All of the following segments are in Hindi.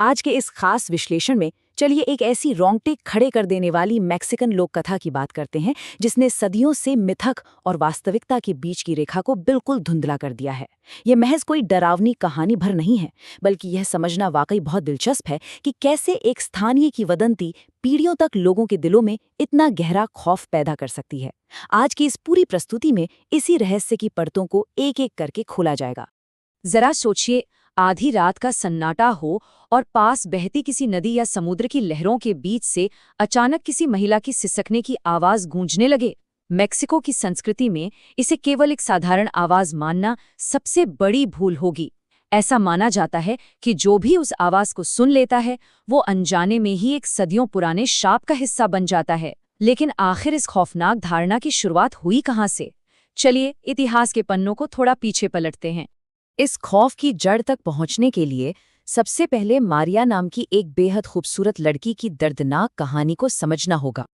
आज के इस खास विश्लेषण में चलिए एक ऐसी रोंगटे खड़े कर देने वाली मैक्सिकन लोक कथा की बात करते हैं जिसने सदियों से मिथक और वास्तविकता के बीच की रेखा को बिल्कुल धुंधला कर दिया है। ये महज कोई डरावनी कहानी भर नहीं है, बल्कि यह समझना वाकई बहुत दिलचस्प है कि कैसे एक स्थानीय की वदंती पीढ़ियों तक लोगों के दिलों में इतना गहरा खौफ पैदा कर सकती है। आज की इस पूरी प्रस्तुति में इसी रहस्य की परतों को एक एक करके खोला जाएगा। जरा सोचिए, आधी रात का सन्नाटा हो और पास बहती किसी नदी या समुद्र की लहरों के बीच से अचानक किसी महिला की सिसकने की आवाज गूंजने लगे। मेक्सिको की संस्कृति में इसे केवल एक साधारण आवाज मानना सबसे बड़ी भूल होगी। ऐसा माना जाता है कि जो भी उस आवाज को सुन लेता है वो अनजाने में ही एक सदियों पुराने शाप का हिस्सा बन जाता है। लेकिन आखिर इस खौफनाक धारणा की शुरुआत हुई कहाँ से? चलिए इतिहास के पन्नों को थोड़ा पीछे पलटते हैं। इस खौफ की जड़ तक पहुंचने के लिए सबसे पहले मारिया नाम की एक बेहद खूबसूरत लड़की की दर्दनाक कहानी को समझना होगा।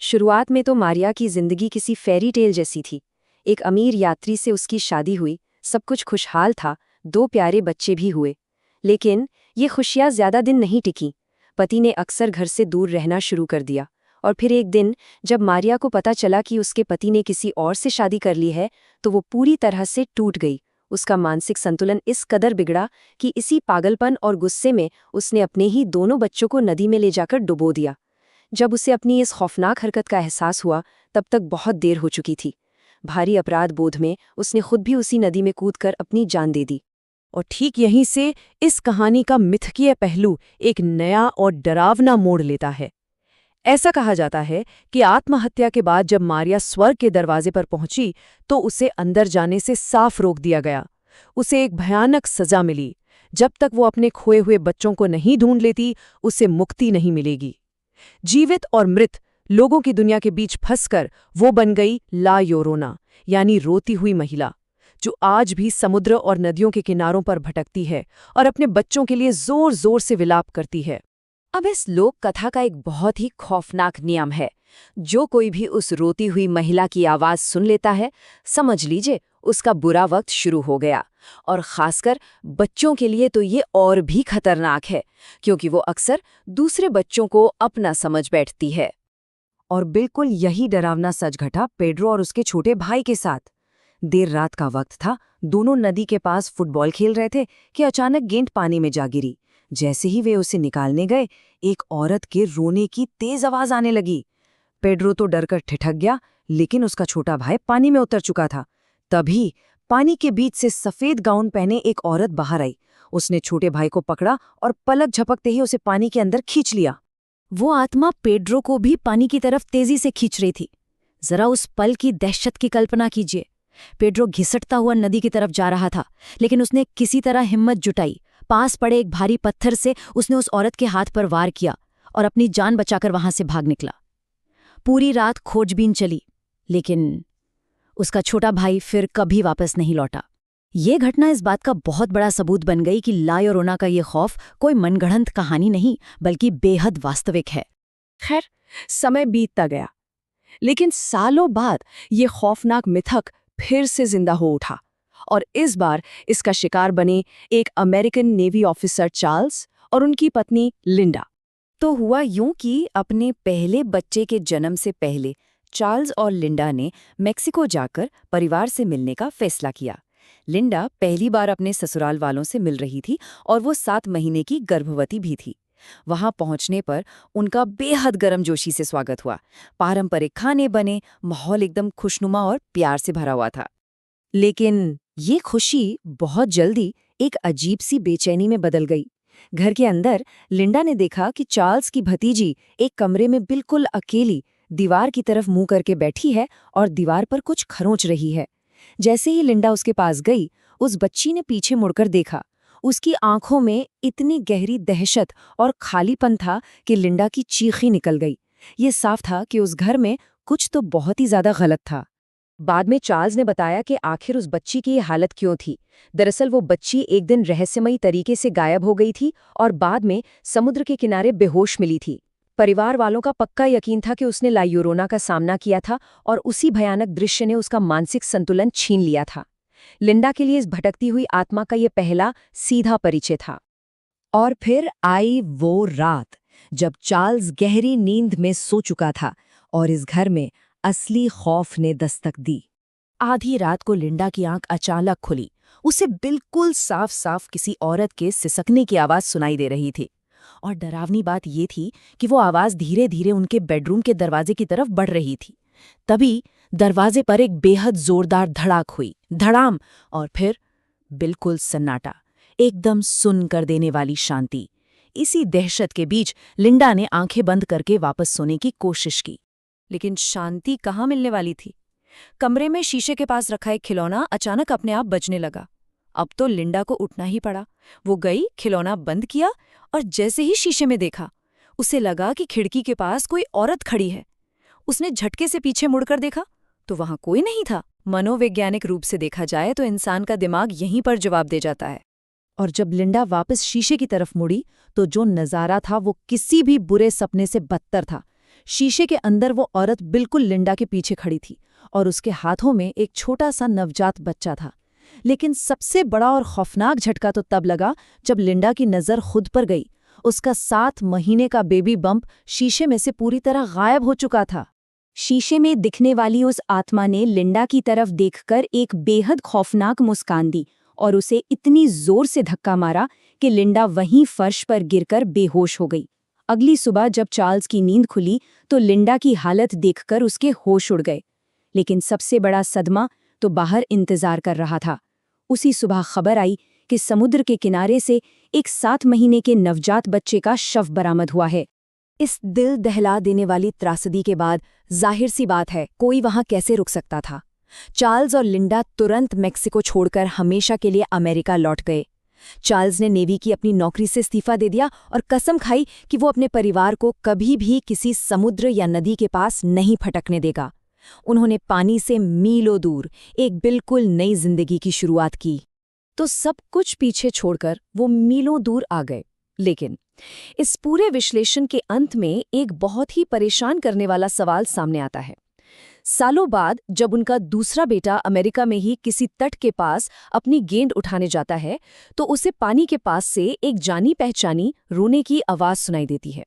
शुरुआत में तो मारिया की जिंदगी किसी फेरी टेल जैसी थी। एक अमीर यात्री से उसकी शादी हुई, सब कुछ खुशहाल था, 2 प्यारे बच्चे भी हुए। लेकिन ये खुशियां ज्यादा दिन नहीं टिकीं। पति ने अक्सर घर से दूर रहना शुरू कर दिया और फिर एक दिन जब मारिया को पता चला कि उसके पति ने किसी और से शादी कर ली है तो वो पूरी तरह से टूट गई। उसका मानसिक संतुलन इस कदर बिगड़ा कि इसी पागलपन और गुस्से में उसने अपने ही दोनों बच्चों को नदी में ले जाकर डुबो दिया। जब उसे अपनी इस खौफनाक हरकत का एहसास हुआ तब तक बहुत देर हो चुकी थी। भारी अपराध बोध में उसने खुद भी उसी नदी में कूदकर अपनी जान दे दी। और ठीक यहीं से इस कहानी का मिथकीय पहलू एक नया और डरावना मोड़ लेता है। ऐसा कहा जाता है कि आत्महत्या के बाद जब मारिया स्वर्ग के दरवाजे पर पहुंची तो उसे अंदर जाने से साफ रोक दिया गया। उसे एक भयानक सजा मिली। जब तक वो अपने खोए हुए बच्चों को नहीं ढूंढ लेती, उसे मुक्ति नहीं मिलेगी। जीवित और मृत लोगों की दुनिया के बीच फंसकर वो बन गई ला योरोना, यानी रोती हुई महिला, जो आज भी समुद्र और नदियों के किनारों पर भटकती है और अपने बच्चों के लिए जोर जोर से विलाप करती है। अब इस लोक कथा का एक बहुत ही खौफनाक नियम है। जो कोई भी उस रोती हुई महिला की आवाज सुन लेता है, समझ लीजिए उसका बुरा वक्त शुरू हो गया। और खासकर बच्चों के लिए तो ये और भी खतरनाक है, क्योंकि वो अक्सर दूसरे बच्चों को अपना समझ बैठती है। और बिल्कुल यही डरावना सच घटा पेड्रो और उसके छोटे भाई के साथ। देर रात का वक्त था, दोनों नदी के पास फुटबॉल खेल रहे थे कि अचानक गेंद पानी में जा गिरी। जैसे ही वे उसे निकालने गए, एक औरत के रोने की तेज आवाज आने लगी। पेड्रो तो डरकर ठिठक गया, लेकिन उसका छोटा भाई पानी में उतर चुका था। तभी पानी के बीच से सफेद गाउन पहने एक औरत बाहर आई। उसने छोटे भाई को पकड़ा और पलक झपकते ही उसे पानी के अंदर खींच लिया। वो आत्मा पेड्रो को भी पानी की तरफ तेजी से खींच रही थी। जरा उस पल की दहशत की कल्पना कीजिए। पेड्रो घिसटता हुआ नदी की तरफ जा रहा था, लेकिन उसने किसी तरह हिम्मत जुटाई। पास पड़े एक भारी पत्थर से उसने उस औरत के हाथ पर वार किया और अपनी जान बचाकर वहां से भाग निकला। पूरी रात खोजबीन चली, लेकिन उसका छोटा भाई फिर कभी वापस नहीं लौटा। ये घटना इस बात का बहुत बड़ा सबूत बन गई कि ला योरोना का ये खौफ कोई मनगढ़ंत कहानी नहीं, बल्कि बेहद वास्तविक है। खैर, समय बीतता गया, लेकिन सालों बाद ये खौफनाक मिथक फिर से जिंदा हो उठा और इस बार इसका शिकार बने एक अमेरिकन नेवी ऑफिसर चार्ल्स और उनकी पत्नी लिंडा। तो हुआ यूं कि अपने पहले बच्चे के जन्म से पहले चार्ल्स और लिंडा ने मेक्सिको जाकर परिवार से मिलने का फैसला किया। लिंडा पहली बार अपने ससुराल वालों से मिल रही थी और वो 7 महीने की गर्भवती भी थी। वहां पहुंचने पर उनका बेहद गर्मजोशी से स्वागत हुआ। पारंपरिक खाने बने, माहौल एकदम खुशनुमा और प्यार से भरा हुआ था। लेकिन ये खुशी बहुत जल्दी एक अजीब सी बेचैनी में बदल गई। घर के अंदर लिंडा ने देखा कि चार्ल्स की भतीजी एक कमरे में बिल्कुल अकेली दीवार की तरफ मुंह करके बैठी है और दीवार पर कुछ खरोंच रही है। जैसे ही लिंडा उसके पास गई, उस बच्ची ने पीछे मुड़कर देखा। उसकी आंखों में इतनी गहरी दहशत और खालीपन था कि लिंडा की चीख ही निकल गई। ये साफ था कि उस घर में कुछ तो बहुत ही ज्यादा गलत था। बाद में चार्ल्स ने बताया कि आखिर उस बच्ची की ये हालत क्यों थी। दरअसल वो बच्ची एक दिन रहस्यमयी तरीके से गायब हो गई थी और बाद में समुद्र के किनारे बेहोश मिली थी। परिवार वालों का पक्का यकीन था कि उसने ला योरोना का सामना किया था और उसी भयानक दृश्य ने उसका मानसिक संतुलन छीन लिया था। लिंडा के लिए इस भटकती हुई आत्मा का ये पहला सीधा परिचय था। और फिर आई वो रात जब चार्ल्स गहरी नींद में सो चुका था और इस घर में असली खौफ ने दस्तक दी। आधी रात को लिंडा की आंख अचानक खुली। उसे बिल्कुल साफ साफ किसी औरत के सिसकने की आवाज सुनाई दे रही थी। और डरावनी बात ये थी कि वो आवाज धीरे धीरे उनके बेडरूम के दरवाजे की तरफ बढ़ रही थी। तभी दरवाजे पर एक बेहद जोरदार धड़ाक हुई, धड़ाम, और फिर बिल्कुल सन्नाटा, एकदम सुन कर देने वाली शांति। इसी दहशत के बीच लिंडा ने आंखें बंद करके वापस सोने की कोशिश की, लेकिन शांति कहाँ मिलने वाली थी। कमरे में शीशे के पास रखा एक खिलौना अचानक अपने आप बजने लगा। अब तो लिंडा को उठना ही पड़ा। वो गई, खिलौना बंद किया और जैसे ही शीशे में देखा, उसे लगा कि खिड़की के पास कोई औरत खड़ी है। उसने झटके से पीछे मुड़कर देखा तो वहां कोई नहीं था। मनोवैज्ञानिक रूप से देखा जाए तो इंसान का दिमाग यहीं पर जवाब दे जाता है। और जब लिंडा वापस शीशे की तरफ मुड़ी तो जो नजारा था वो किसी भी बुरे सपने से बदतर था। शीशे के अंदर वो औरत बिल्कुल लिंडा के पीछे खड़ी थी और उसके हाथों में एक छोटा सा नवजात बच्चा था। लेकिन सबसे बड़ा और खौफनाक झटका तो तब लगा जब लिंडा की नज़र खुद पर गई। उसका 7 महीने का बेबी बम्प शीशे में से पूरी तरह गायब हो चुका था। शीशे में दिखने वाली उस आत्मा ने लिंडा की तरफ देखकर एक बेहद खौफनाक मुस्कान दी और उसे इतनी जोर से धक्का मारा कि लिंडा वहीं फर्श पर गिरकर बेहोश हो गई। अगली सुबह जब चार्ल्स की नींद खुली तो लिंडा की हालत देखकर उसके होश उड़ गए। लेकिन सबसे बड़ा सदमा तो बाहर इंतजार कर रहा था। उसी सुबह खबर आई कि समुद्र के किनारे से एक 7 महीने के नवजात बच्चे का शव बरामद हुआ है। इस दिल दहला देने वाली त्रासदी के बाद जाहिर सी बात है, कोई वहां कैसे रुक सकता था। चार्ल्स और लिंडा तुरंत मेक्सिको छोड़कर हमेशा के लिए अमेरिका लौट गए। चार्ल्स ने नेवी की अपनी नौकरी से इस्तीफा दे दिया और कसम खाई कि वो अपने परिवार को कभी भी किसी समुद्र या नदी के पास नहीं फटकने देगा। उन्होंने पानी से मीलों दूर एक बिल्कुल नई जिंदगी की शुरुआत की। तो सब कुछ पीछे छोड़कर वो मीलों दूर आ गए। लेकिन इस पूरे विश्लेषण के अंत में एक बहुत ही परेशान करने वाला सवाल सामने आता है। सालों बाद जब उनका दूसरा बेटा अमेरिका में ही किसी तट के पास अपनी गेंद उठाने जाता है तो उसे पानी के पास से एक जानी पहचानी रोने की आवाज सुनाई देती है।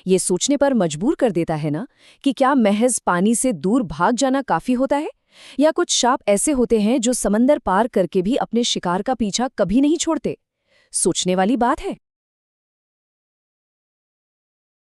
ये सोचने पर मजबूर कर देता है ना कि क्या महज पानी से दूर भाग जाना काफी होता है, या कुछ सांप ऐसे होते हैं जो समंदर पार करके भी अपने शिकार का पीछा कभी नहीं छोड़ते। सोचने वाली बात है।